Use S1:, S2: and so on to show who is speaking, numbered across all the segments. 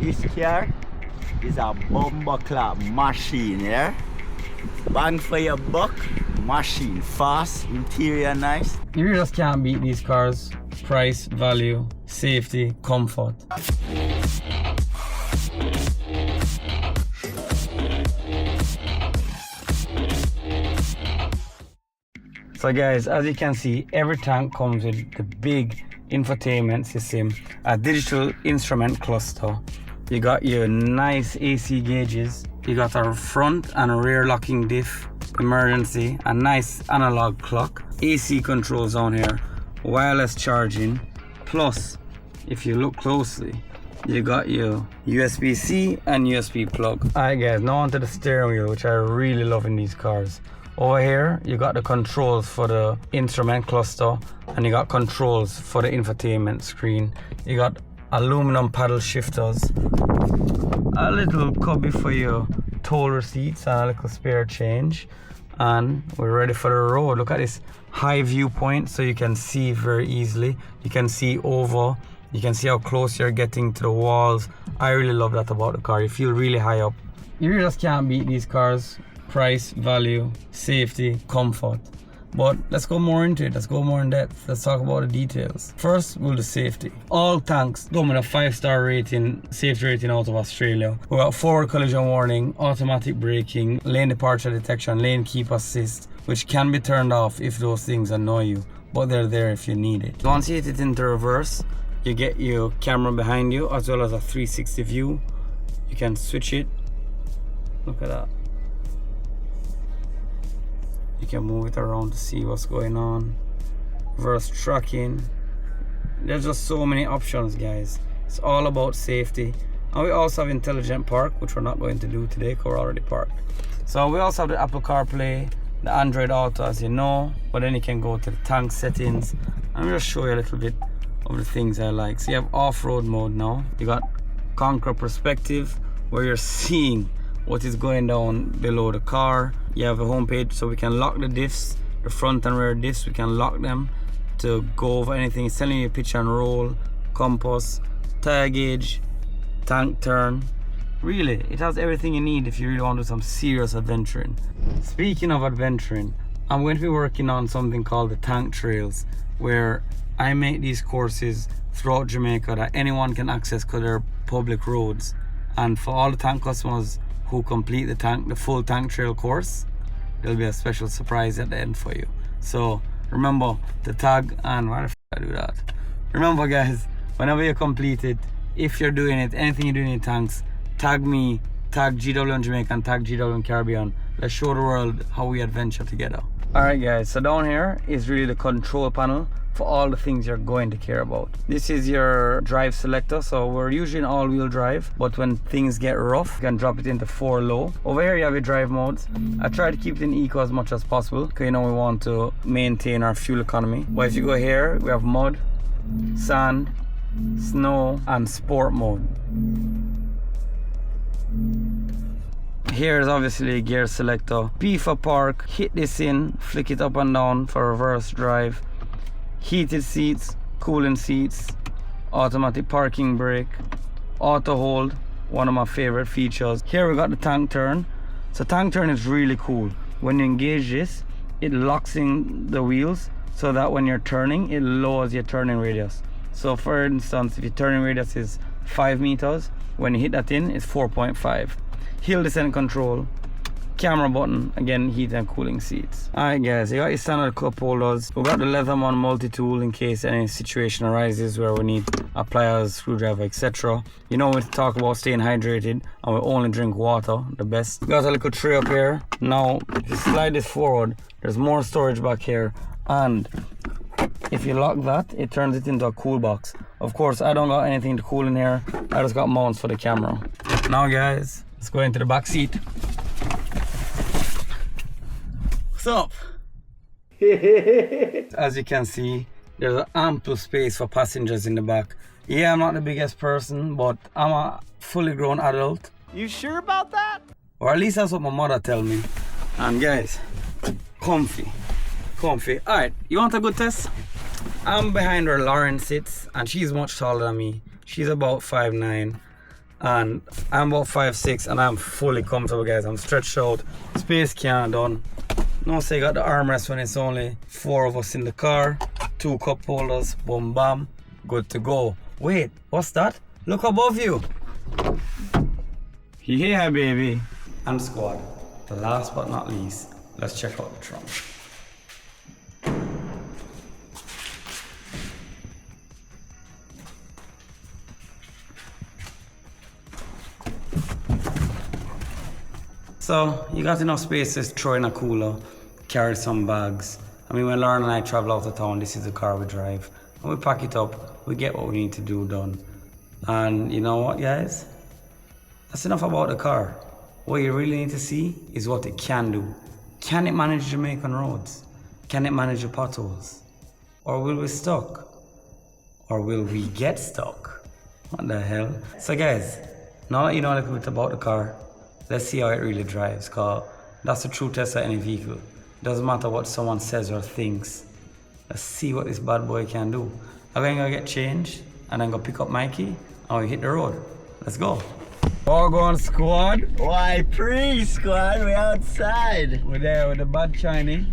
S1: This car is a bumper machine, yeah? Bang for your buck, machine, fast, interior nice.
S2: You really just can't beat these cars. Price, value, safety, comfort. So guys, as you can see, every tank comes with the big infotainment system, a digital instrument cluster. You got your nice AC gauges. You got a front and rear locking diff, emergency, a nice analog clock, AC controls on here, wireless charging, plus if you look closely, you got your USB-C and USB plug. Alright guys, now onto the steering wheel, which I really love in these cars. Over here, you got the controls for the instrument cluster, and you got controls for the infotainment screen. You got aluminum paddle shifters, a little cubby for your toll receipts, and a little spare change. And we're ready for the road. Look at this high viewpoint, so you can see very easily. You can see over, you can see how close you're getting to the walls. I really love that about the car. You feel really high up. You really just can't beat these cars. Price, value, safety, comfort. But let's go more into it. Let's go more in depth. Let's talk about the details. First, we'll do safety. All tanks come with a 5-star rating, safety rating out of Australia. We got forward collision warning, automatic braking, lane departure detection, lane keep assist, which can be turned off if those things annoy you, but they're there if you need it. Once you hit it into reverse, you get your camera behind you as well as a 360 view. You can switch it. Look at that. You can move it around to see what's going on. Reverse tracking. There's just so many options, guys. It's all about safety. And we also have intelligent park, which we're not going to do today because we're already parked. So we also have the Apple CarPlay, the Android Auto, as you know. But then you can go to the tank settings. I'm going to show you a little bit of the things I like. So you have off-road mode now. You got Conquer Perspective, where you're seeing what is going down below the car. You have a home page, so we can lock the diffs, the front and rear diffs. We can lock them to go over anything. It's telling you pitch and roll, compass, tire gauge, tank turn. Really, it has everything you need if you really want to do some serious adventuring. Speaking of adventuring, I'm going to be working on something called the tank trails, where I make these courses throughout Jamaica that anyone can access because they're public roads. And for all the tank customers who complete the full tank trail course, there'll be a special surprise at the end for you. So remember to tag, and why the f I do that? Remember guys, whenever you complete it, if you're doing it, anything you're doing in tanks, tag me, tag GWM Jamaican, tag GWM Caribbean. Let's show the world how we adventure together. Alright guys, so down here is really the control panel for all the things you're going to care about. This is your drive selector, so we're usually in all-wheel drive, but when things get rough, you can drop it into 4 low. Over here you have your drive modes. I try to keep it in eco as much as possible because you know we want to maintain our fuel economy. But if you go here, we have mud, sand, snow, and sport mode. Here is obviously a gear selector. P for park, hit this in, flick it up and down for reverse drive. Heated seats, cooling seats, automatic parking brake, auto hold, one of my favorite features. Here we got the tank turn. So tank turn is really cool. When you engage this, it locks in the wheels so that when you're turning, it lowers your turning radius. So for instance, if your turning radius is 5 meters, when you hit that in, it's 4.5. Hill descent control, camera button, again heat and cooling seats. Alright guys, you got your standard cup holders. We got the Leatherman multi-tool in case any situation arises where we need a pliers, screwdriver, etc. You know when to talk about staying hydrated, and we only drink water, the best. We got a little tray up here. Now if you slide this forward, there's more storage back here, and if you lock that, it turns it into a cool box. Of course I don't got anything to cool in here, I just got mounts for the camera. Now guys, let's go into the back seat. What's up? As you can see, there's an ample space for passengers in the back. Yeah, I'm not the biggest person, but I'm a fully grown adult.
S1: You sure about that?
S2: Or at least that's what my mother tell me. And guys, comfy. Alright, you want a good test? I'm behind where Lauren sits, and she's much taller than me. She's about 5'9". and I'm about 5'6" and I'm fully comfortable, guys. I'm stretched out, space can done. No say got the armrest when it's only 4 of us in the car, 2 cup holders, boom bam, good to go. Wait, what's that? Look above you. Yeah, baby. And squad, the last but not least, let's check out the trunk. So you got enough space to throw in a cooler, carry some bags. I mean, when Lauren and I travel out of town, this is the car we drive. And we pack it up, we get what we need to do done. And you know what, guys? That's enough about the car. What you really need to see is what it can do. Can it manage Jamaican roads? Can it manage the potholes? Or will we stuck? Or will we get stuck? What the hell? So guys, now that you know a little bit about the car, let's see how it really drives, cause that's the true test of any vehicle. Doesn't matter what someone says or thinks. Let's see what this bad boy can do. I'm gonna go get changed and then go pick up Mikey and we hit the road. Let's go. Gwan Squad.
S1: Why pre-squad, we outside.
S2: We're there with the bad Chiney,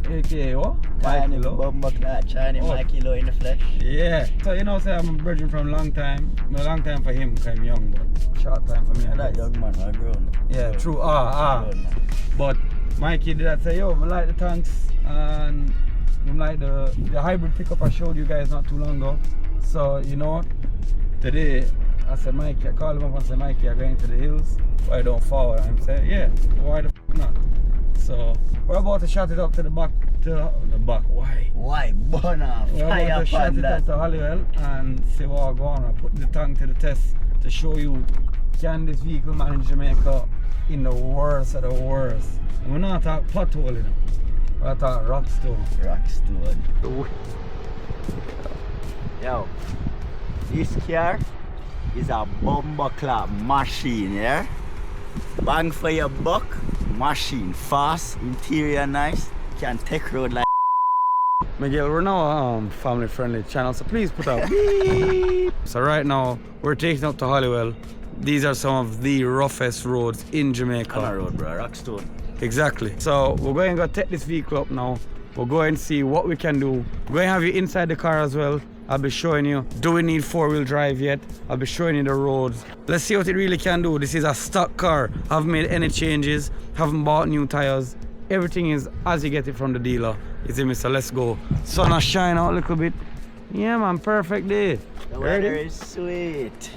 S2: aka what?
S1: Tiny Chiney,
S2: Oh.
S1: Mikey low in the flesh.
S2: Yeah. So you know, say I'm a brethren from long time. No, long time for him, cause I'm young, but short time for me. I
S1: That
S2: guess.
S1: young man, I grown.
S2: Yeah, true. Grown, man. But Mikey did that say, yo, I like the tanks and I like the hybrid pickup I showed you guys not too long ago. So you know what? Today I said, Mikey, I called him up and said, Mikey, I'm going to the hills. Why don't forward? And he said, yeah, why the f not? So we're about to shut it up to the back. Why?
S1: Why? Burner,
S2: We're about
S1: fire
S2: to shut
S1: upon
S2: it
S1: that.
S2: up to Halliwell and see what I go on. I put the tank to the test to show you, can this vehicle manage Jamaica in the worst of the worst. And we're not talking pothole, you know. We're talking rock stone.
S1: Rockstone. Yo, this car is a bumperclap machine, yeah? Bang for your buck, machine fast, interior nice, can take road like
S2: Miguel, we're now a family friendly channel, so please put up beep. So right now, we're taking up to Halliwell. These are some of the roughest roads in Jamaica.
S1: on a road, bro, Rockstone.
S2: Exactly. So we're going to go take this vehicle up now. We'll go and see what we can do. We're going to have you inside the car as well. I'll be showing you, do we need 4-wheel drive yet? I'll be showing you the roads. Let's see what it really can do. This is a stock car. Haven't made any changes, haven't bought new tires. Everything is as you get it from the dealer. You see me, so let's go. Sun has shine out a little bit. Yeah man, perfect day.
S1: The weather is sweet.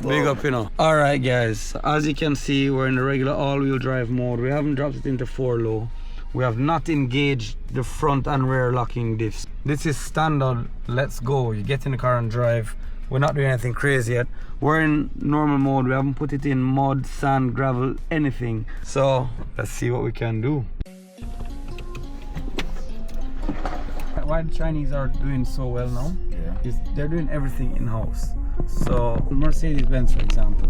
S2: Big up, you know. All right guys, as you can see, we're in the regular all-wheel drive mode. We haven't dropped it into 4-low. We have not engaged the front and rear locking diffs. This is standard, let's go. You get in the car and drive. We're not doing anything crazy yet. We're in normal mode. We haven't put it in mud, sand, gravel, anything. So let's see what we can do. Why the Chinese are doing so well now is they're doing everything in-house. So Mercedes-Benz, for example,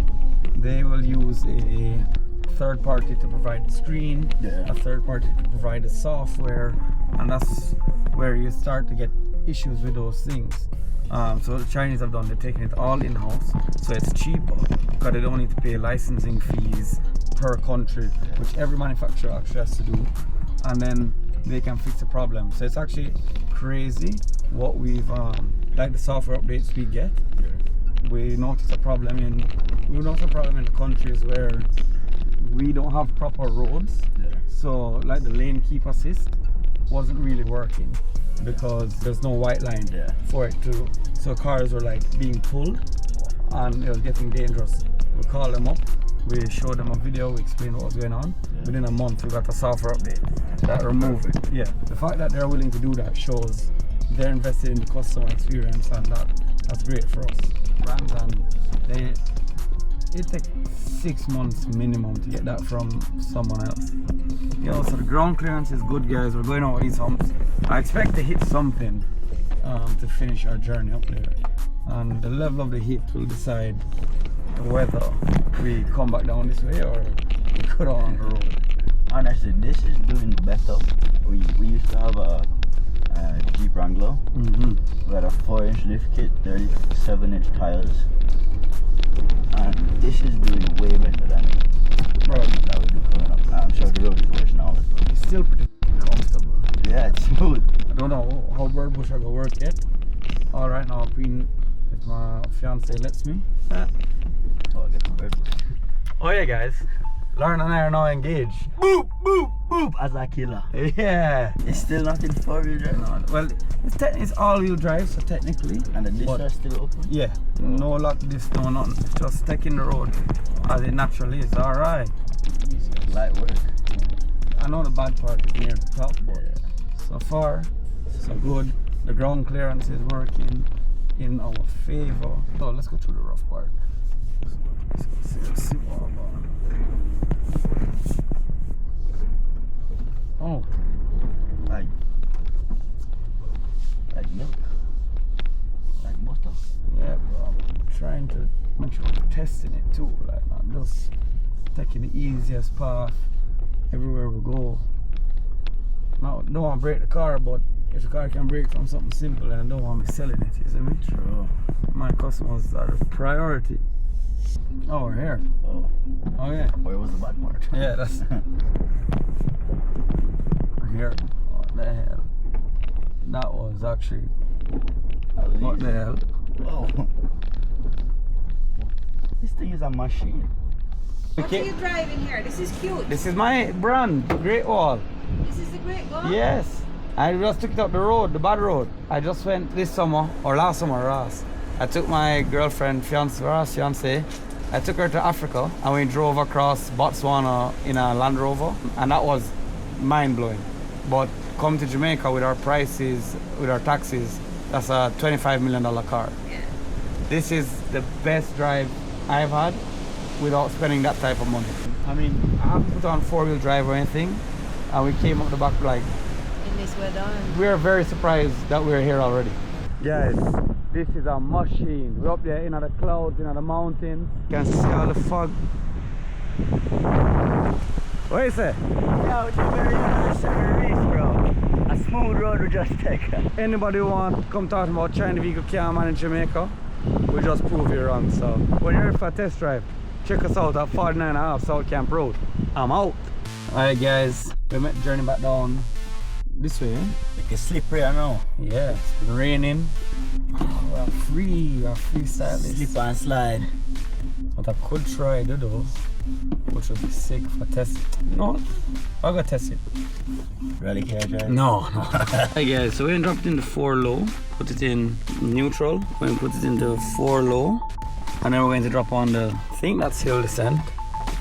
S2: they will use a third party to provide the screen, a third party to provide the software, and that's where you start to get issues with those things. So the Chinese have done, they're taking it all in-house, so it's cheaper because they don't need to pay licensing fees per country, which every manufacturer actually has to do, and then they can fix the problem. So it's actually crazy what we've like the software updates we get. We notice a problem in the countries where we don't have proper roads. So like the lane keep assist wasn't really working because there's no white line for it to, so cars were like being pulled and it was getting dangerous. We called them up, we showed them a video, we explained what was going on. Within a month we got a software update that removed it. The fact that they're willing to do that shows they're invested in the customer experience, and that's great for us. Brands, and it takes 6 months minimum to get that from someone else. Yo, so the ground clearance is good, guys. We're going over these humps. I expect to hit something to finish our journey up there, and the level of the hit will decide whether we come back down this way or we go down on the road.
S1: Honestly, this is doing better. We used to have a Jeep Wrangler. We had a 4-inch lift kit, 37-inch tires. And this is doing way better than that we do coming up. I'm sure the road is worse now as well.
S2: It's still pretty comfortable.
S1: Yeah, it's smooth.
S2: I don't know how bird bush I go work yet. All right now, if my fiance lets me.
S1: Oh, I get the bird.
S2: Oh yeah, guys. Lauren and I are now engaged.
S1: Boop, boop, boop, as a killer.
S2: Yeah.
S1: It's still not in 4-wheel drive.
S2: No, well, it's all-wheel drive, so technically.
S1: And the discs are still open?
S2: Yeah. No lock disc, no nothing. Just taking the road as it naturally is. All right.
S1: Light work.
S2: I know the bad part is near the top, but so far, so good. The ground clearance is working in our favor. So let's go through the rough part. Let's see what about. Oh,
S1: Like milk. Like butter.
S2: yeah, bro. I'm trying to make sure I'm testing it too. Like, not just taking the easiest path everywhere we go. Now, don't want to break the car, but if the car can break from something simple, then I don't want to be selling it, you see me?
S1: True.
S2: My customers are the priority. Oh, we're here.
S1: Oh.
S2: Oh, yeah.
S1: Where was the bad part?
S2: Yeah, that's... We're here. What the hell? That was actually... What the hell?
S1: Oh. This thing is a machine.
S3: What are you driving here? This is cute.
S2: This is my brand, Great Wall.
S3: This is the Great Wall?
S2: Yes. I just took it up the road, the bad road. I just went this summer, or last summer, Ross. I took my girlfriend, fiance, I took her to Africa and we drove across Botswana in a Land Rover, and that was mind-blowing. But come to Jamaica with our prices, with our taxes, that's a $25 million car.
S3: Yeah.
S2: This is the best drive I've had without spending that type of money. I mean, I haven't put on 4-wheel drive or anything, and we came up the back like,
S3: In this weather.
S2: we are very surprised that we're here already. Guys, this is a machine. We're up there in the clouds, in the mountains. You can see all the fog. What you say?
S1: Yeah, it's a very unnecessary race, bro. A smooth road we just take.
S2: Anybody want come talk about China vehicle can man in Jamaica? We just prove you wrong. So when you're here for a test drive, check us out at 49.5 South Camp Road. I'm out. Alright guys, we met journey back down this way, eh?
S1: Like a slippery, I know.
S2: Yeah, it's been raining. We're free stylish.
S1: Slip and slide.
S2: But I could try to do, which would be sick for testing. No, I'm gonna test it.
S1: Really care, drive?
S2: No. Hey guys, so we dropped it into 4 low, put it in neutral, we're going to put it into 4 low, and then we're going to drop on the, I think that's hill descent.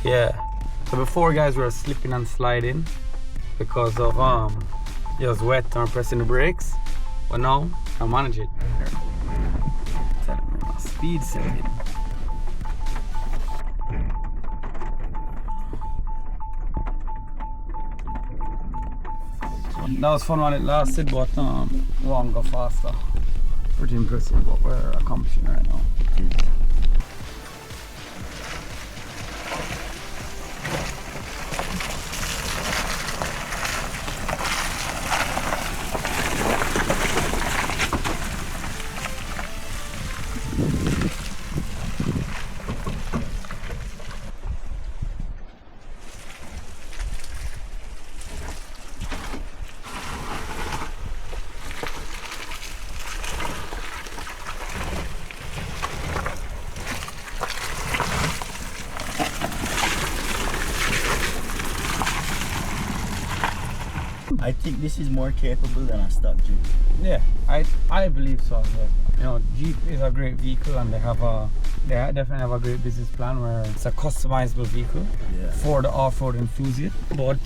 S2: Yeah. So before guys, we were slipping and sliding because of it was wet and we're pressing the brakes, but now I manage it. Telling me my speed setting. That was fun while it lasted, but won't go faster. Pretty impressive what we're accomplishing right now.
S1: I think this is more capable than a stock Jeep.
S2: Yeah, I believe so as well. You know, Jeep is a great vehicle and they definitely have a great business plan where it's a customizable vehicle for the off-road enthusiast. But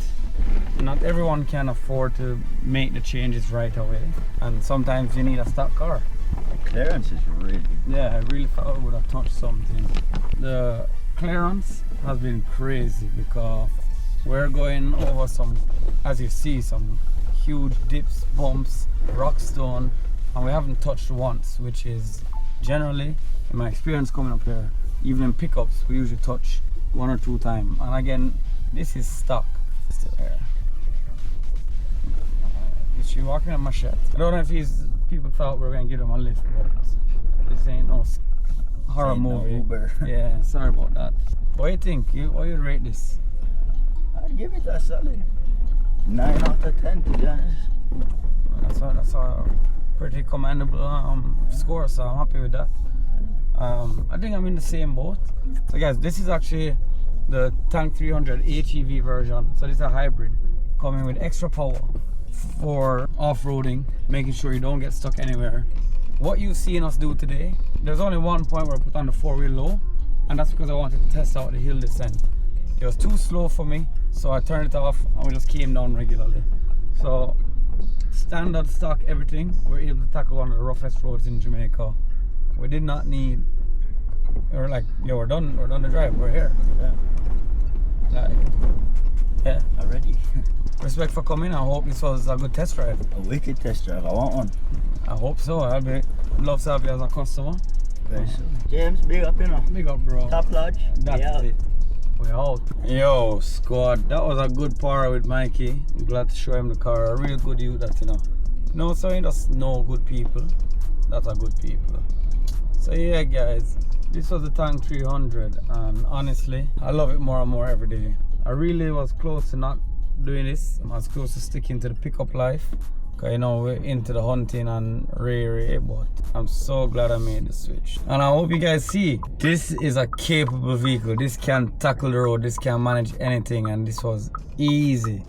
S2: not everyone can afford to make the changes right away, and sometimes you need a stock car.
S1: The clearance is really good.
S2: Yeah, I really thought I would have touched something. The clearance has been crazy because we're going over some, as you see, some huge dips, bumps, rock stone, and we haven't touched once, which is generally, in my experience coming up here, even in pickups, we usually touch 1 or 2 times. And again, this is stock. Still here. Is she walking on my shirt? I don't know if people thought we were going to give him a lift, but this ain't no horror
S1: Ain't no
S2: movie.
S1: Uber.
S2: Yeah, sorry about that. What do you think? What you rate this?
S1: I'd give it a solid 9 out of 10 to be honest.
S2: That's a pretty commendable score, so I'm happy with that. I think I'm in the same boat. So guys, this is actually the Tank 300 ATV version. So this is a hybrid coming with extra power for off-roading, making sure you don't get stuck anywhere. What you've seen us do today, there's only one point where I put on the 4-wheel low, and that's because I wanted to test out the hill descent. It was too slow for me, so I turned it off and we just came down regularly. So standard stock everything, we're able to tackle one of the roughest roads in Jamaica. We did not need, we were like, yo, we're done the drive, we're here.
S1: Yeah.
S2: Like, yeah.
S1: Already.
S2: Respect for coming. I hope this was a good test drive.
S1: A wicked test drive. I want one.
S2: I hope so. I'd love to have you as a customer.
S1: Very soon. James, big up, you know.
S2: Big up, bro.
S1: Top lodge.
S2: That's it. We're out. Yo, squad. That was a good power with Mikey. I'm glad to show him the car. A real good youth that, you know. No, so you just know good people. That's a good people. So yeah, guys. This was the Tank 300. And honestly, I love it more and more every day. I really was close to not doing this. I was close to sticking to the pickup life. Cause you know we're into the hunting and rare, but I'm so glad I made the switch. And I hope you guys see, this is a capable vehicle. This can tackle the road, this can manage anything, and this was easy.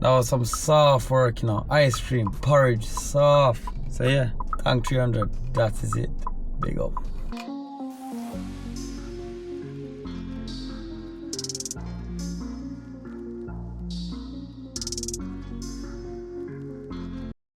S2: That was some soft work, you know, ice cream, porridge, soft. So yeah, Tank 300, that is it. Big up.